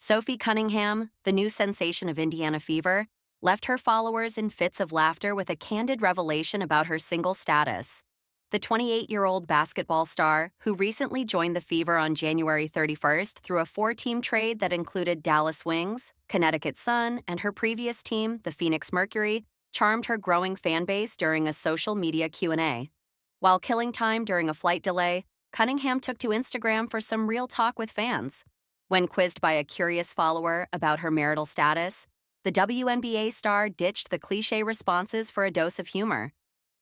Sophie Cunningham, the new sensation of Indiana Fever, left her followers in fits of laughter with a candid revelation about her single status. The 28-year-old basketball star, who recently joined the Fever on January 31st through a four-team trade that included Dallas Wings, Connecticut Sun, and her previous team, the Phoenix Mercury, charmed her growing fan base during a social media Q&A. While killing time during a flight delay, Cunningham took to Instagram for some real talk with fans. When quizzed by a curious follower about her marital status, the WNBA star ditched the cliché responses for a dose of humor.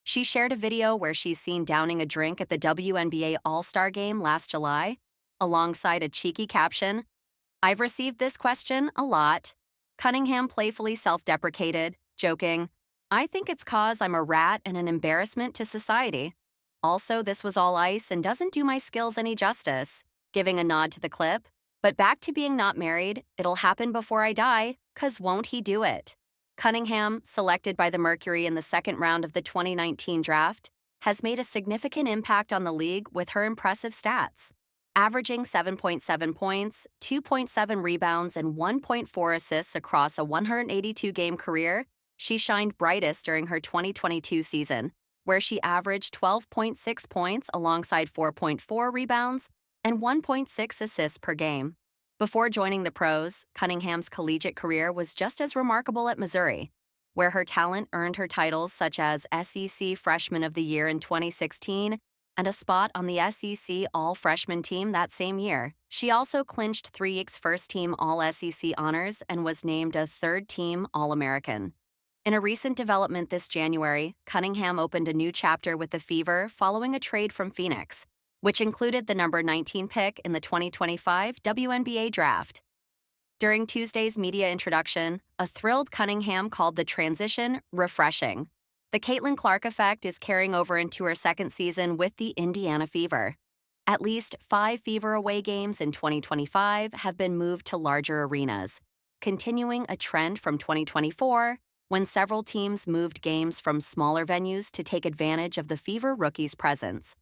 She shared a video where she's seen downing a drink at the WNBA All-Star Game last July, alongside a cheeky caption, "I've received this question a lot." Cunningham playfully self-deprecated, joking, "I think it's 'cause I'm a rat and an embarrassment to society. Also, this was all ice and doesn't do my skills any justice," giving a nod to the clip. But back to being not married, it'll happen before I die, 'cause won't he do it? Cunningham, selected by the Mercury in the second round of the 2019 draft, has made a significant impact on the league with her impressive stats. Averaging 7.7 points, 2.7 rebounds, and 1.4 assists across a 182-game career, she shined brightest during her 2022 season, where she averaged 12.6 points alongside 4.4 rebounds and 1.6 assists per game. Before joining the pros, Cunningham's collegiate career was just as remarkable at Missouri, where her talent earned her titles such as SEC Freshman of the Year in 2016 and a spot on the SEC All-Freshman team that same year. She also clinched 3X's first-team All-SEC honors and was named a third-team All-American. In a recent development this January, Cunningham opened a new chapter with the Fever following a trade from Phoenix, which included the number 19 pick in the 2025 WNBA draft. During Tuesday's media introduction, a thrilled Cunningham called the transition refreshing. The Caitlin Clark effect is carrying over into her second season with the Indiana Fever. At least 5 Fever away games in 2025 have been moved to larger arenas, continuing a trend from 2024, when several teams moved games from smaller venues to take advantage of the Fever rookies' presence.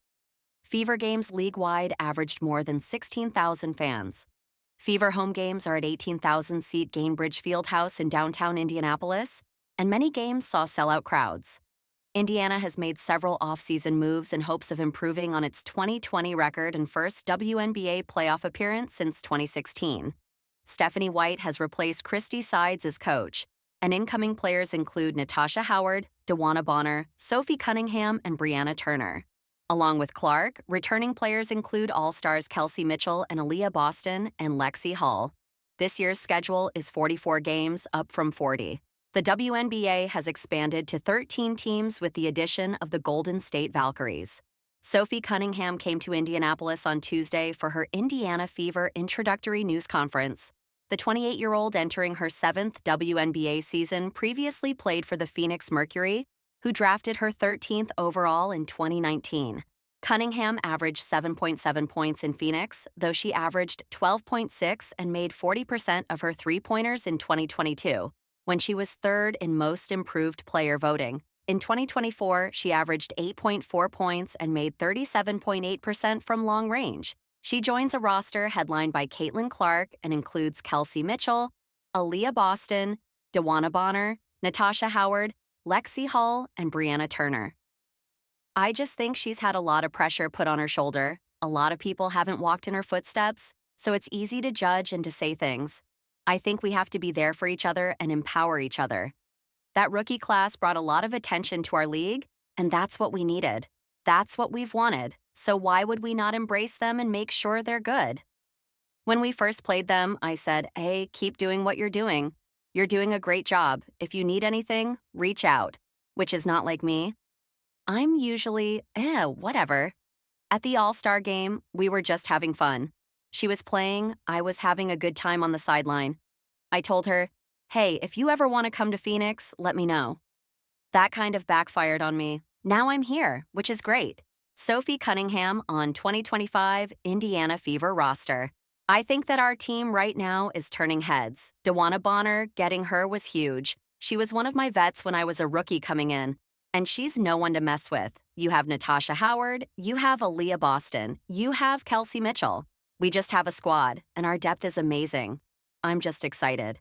Fever games league-wide averaged more than 16,000 fans. Fever home games are at 18,000-seat Gainbridge Fieldhouse in downtown Indianapolis, and many games saw sellout crowds. Indiana has made several off-season moves in hopes of improving on its 2020 record and first WNBA playoff appearance since 2016. Stephanie White has replaced Christy Sides as coach, and incoming players include Natasha Howard, DeWanna Bonner, Sophie Cunningham, and Brianna Turner. Along with Clark, returning players include All-Stars Kelsey Mitchell and Aaliyah Boston and Lexi Hull. This year's schedule is 44 games, up from 40. The WNBA has expanded to 13 teams with the addition of the Golden State Valkyries. Sophie Cunningham came to Indianapolis on Tuesday for her Indiana Fever introductory news conference. The 28-year-old entering her 7th WNBA season previously played for the Phoenix Mercury, who drafted her 13th overall in 2019. Cunningham averaged 7.7 points in Phoenix, though she averaged 12.6 and made 40% of her three-pointers in 2022, when she was third in most improved player voting. In 2024, she averaged 8.4 points and made 37.8% from long range. She joins a roster headlined by Caitlin Clark and includes Kelsey Mitchell, Aaliyah Boston, DeWanna Bonner, Natasha Howard, Lexi Hull, and Brianna Turner. I just think she's had a lot of pressure put on her shoulder. A lot of people haven't walked in her footsteps, so it's easy to judge and to say things. I think we have to be there for each other and empower each other. That rookie class brought a lot of attention to our league, and that's what we needed. That's what we've wanted, so why would we not embrace them and make sure they're good? When we first played them, I said, "Hey, keep doing what you're doing. You're doing a great job. If you need anything, reach out," which is not like me. I'm usually, whatever. At the All-Star game, we were just having fun. She was playing, I was having a good time on the sideline. I told her, "Hey, if you ever want to come to Phoenix, let me know." That kind of backfired on me. Now I'm here, which is great. Sophie Cunningham on 2025 Indiana Fever roster. I think that our team right now is turning heads. DeWanna Bonner, getting her was huge. She was one of my vets when I was a rookie coming in, and she's no one to mess with. You have Natasha Howard, you have Aaliyah Boston, you have Kelsey Mitchell. We just have a squad, and our depth is amazing. I'm just excited.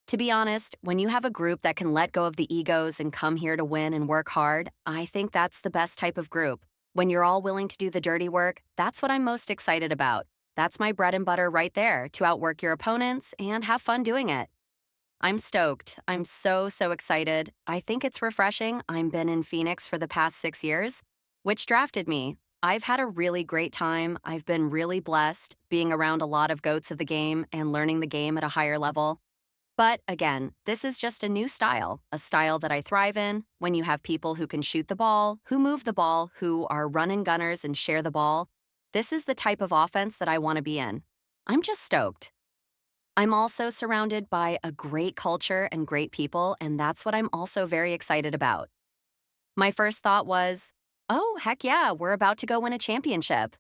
To be honest, when you have a group that can let go of the egos and come here to win and work hard, I think that's the best type of group. When you're all willing to do the dirty work, that's what I'm most excited about. That's my bread and butter right there, to outwork your opponents and have fun doing it. I'm stoked. I'm so excited. I think it's refreshing. I've been in Phoenix for the past 6 years, which drafted me. I've had a really great time. I've been really blessed being around a lot of goats of the game and learning the game at a higher level. But again, this is just a style that I thrive in when you have people who can shoot the ball, who move the ball, who are run and gunners and share the ball. This is the type of offense that I want to be in. I'm just stoked. I'm also surrounded by a great culture and great people, and that's what I'm also very excited about. My first thought was, oh, heck yeah, we're about to go win a championship.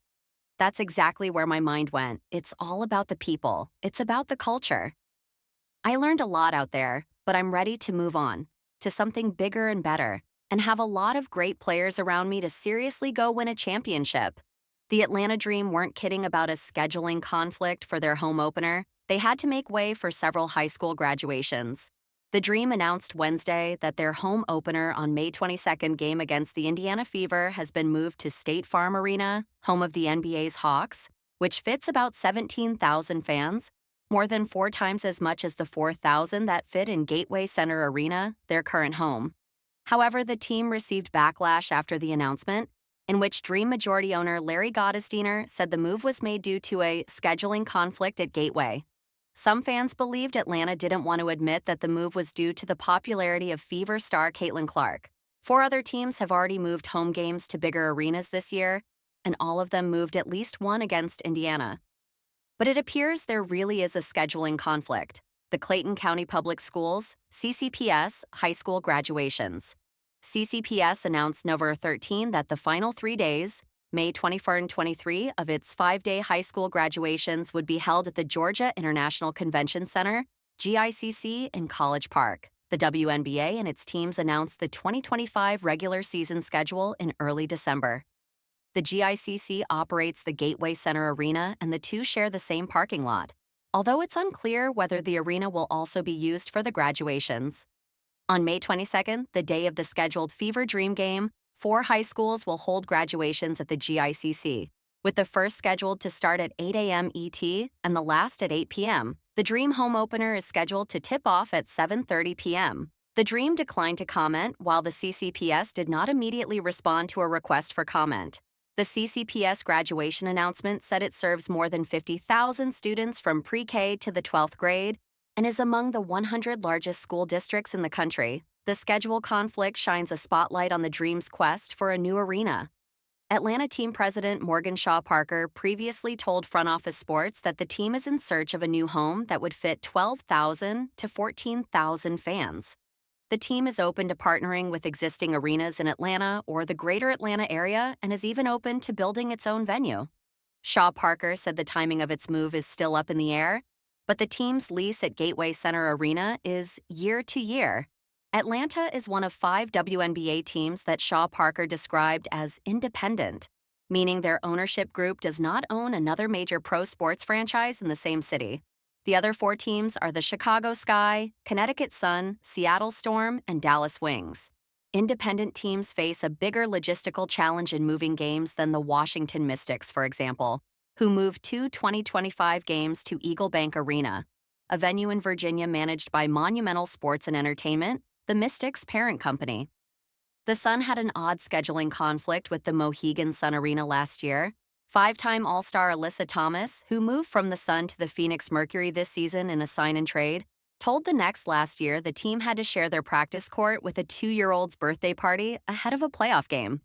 That's exactly where my mind went. It's all about the people, it's about the culture. I learned a lot out there, but I'm ready to move on to something bigger and better and have a lot of great players around me to seriously go win a championship. The Atlanta Dream weren't kidding about a scheduling conflict for their home opener. They had to make way for several high school graduations. The Dream announced Wednesday that their home opener on May 22nd game against the Indiana Fever has been moved to State Farm Arena, home of the NBA's Hawks, which fits about 17,000 fans, more than 4 times as much as the 4,000 that fit in Gateway Center Arena, their current home. However, the team received backlash after the announcement, in which Dream majority owner Larry Gottesdiener said the move was made due to a scheduling conflict at Gateway. Some fans believed Atlanta didn't want to admit that the move was due to the popularity of Fever star Caitlin Clark. 4 other teams have already moved home games to bigger arenas this year, and all of them moved at least one against Indiana. But it appears there really is a scheduling conflict. The Clayton County Public Schools, CCPS, high school graduations. CCPS announced November 13 that the final 3 days, May 24 and 23, of its 5-day high school graduations would be held at the Georgia International Convention Center, GICC, in College Park. The WNBA and its teams announced the 2025 regular season schedule in early December. The GICC operates the Gateway Center Arena, and the two share the same parking lot, although it's unclear whether the arena will also be used for the graduations. On May 22nd, the day of the scheduled Fever Dream game, 4 high schools will hold graduations at the GICC, with the first scheduled to start at 8 a.m. ET and the last at 8 p.m. The Dream home opener is scheduled to tip off at 7:30 p.m. The Dream declined to comment, while the CCPS did not immediately respond to a request for comment. The CCPS graduation announcement said it serves more than 50,000 students from pre-K to the 12th grade and is among the 100 largest school districts in the country. The schedule conflict shines a spotlight on the Dream's quest for a new arena. Atlanta team president Morgan Shaw Parker previously told Front Office Sports that the team is in search of a new home that would fit 12,000 to 14,000 fans. The team is open to partnering with existing arenas in Atlanta or the greater Atlanta area and is even open to building its own venue. Shaw Parker said the timing of its move is still up in the air, but the team's lease at Gateway Center Arena is year to year. Atlanta is one of 5 WNBA teams that Shaw Parker described as independent, meaning their ownership group does not own another major pro sports franchise in the same city. The other 4 teams are the Chicago Sky, Connecticut Sun, Seattle Storm, and Dallas Wings. Independent teams face a bigger logistical challenge in moving games than the Washington Mystics, for example, who moved 2 2025 games to Eagle Bank Arena, a venue in Virginia managed by Monumental Sports and Entertainment, the Mystics' parent company. The Sun had an odd scheduling conflict with the Mohegan Sun Arena last year. 5-time All-Star Alyssa Thomas, who moved from the Sun to the Phoenix Mercury this season in a sign-and-trade, told the Next last year the team had to share their practice court with a 2-year-old's birthday party ahead of a playoff game.